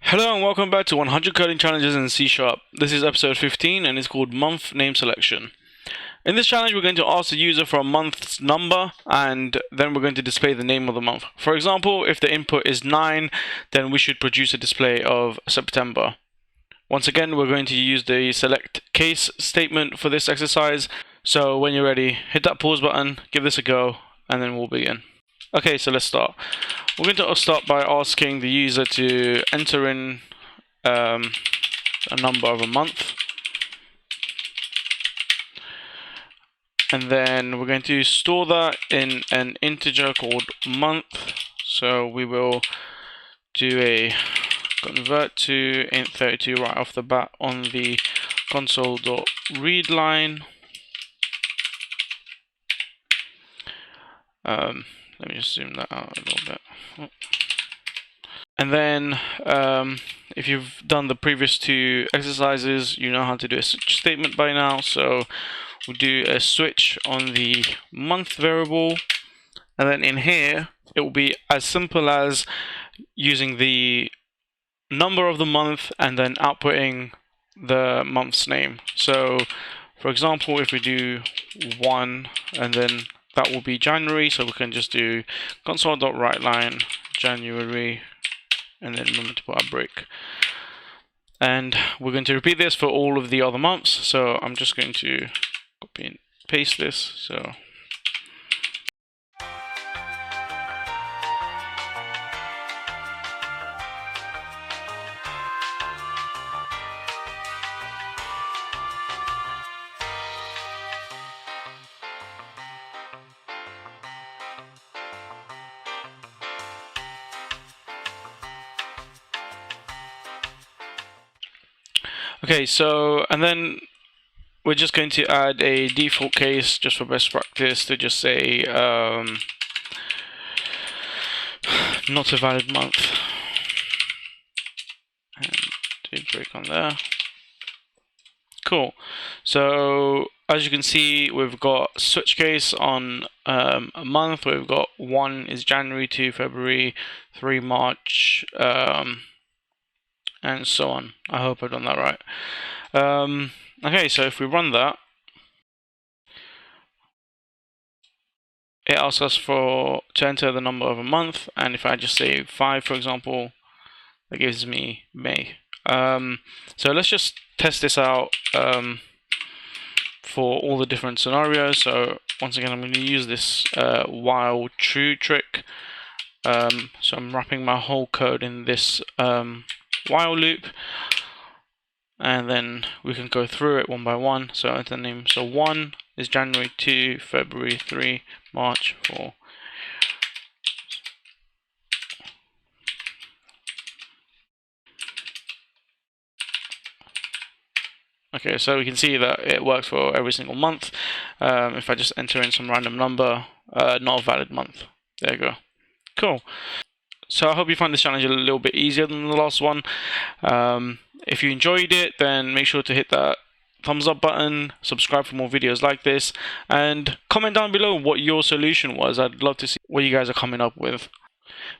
Hello and welcome back to 100 Coding Challenges in C#. This is episode 15 and it's called Month Name Selection. In this challenge, we're going to ask the user for a month's number and then we're going to display the name of the month. For example, if the input is 9, then we should produce a display of September. Once again, we're going to use the select case statement for this exercise. So when you're ready, hit that pause button, give this a go, and then we'll begin. Okay, so let's start. We're going to start by asking the user to enter in a number of a month. And then we're going to store that in an integer called month. So we will do a convert to int32 right off the bat on the console.read line. Let me just zoom that out a little bit. And then if you've done the previous two exercises, you know how to do a switch statement by now. So we'll do a switch on the month variable. And then in here, it will be as simple as using the number of the month and then outputting the month's name. So for example, if we do 1 and then that will be January, so we can just do console.writeLine January and then remember to put our break. And we're going to repeat this for all of the other months. So I'm just going to copy and paste this. So okay, so and then we're just going to add a default case just for best practice to just say not a valid month, and do a break on there. Cool. So as you can see, we've got switch case on a month. We've got 1 is January, 2 February, 3 March, and so on. I hope I've done that right. Okay, so if we run that, it asks us to enter the number of a month, and if I just say 5, for example, that gives me May. So let's just test this out for all the different scenarios. So once again, I'm going to use this while true trick. So I'm wrapping my whole code in this while loop, and then we can go through it one by one. So enter the name. So 1 is January, 2 February, 3 March, 4. Okay, so we can see that it works for every single month. If I just enter in some random number, not a valid month. There you go. Cool. So I hope you find this challenge a little bit easier than the last one. If you enjoyed it, then make sure to hit that thumbs up button, subscribe for more videos like this, and comment down below what your solution was. I'd love to see what you guys are coming up with.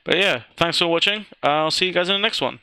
But yeah, thanks for watching. I'll see you guys in the next one.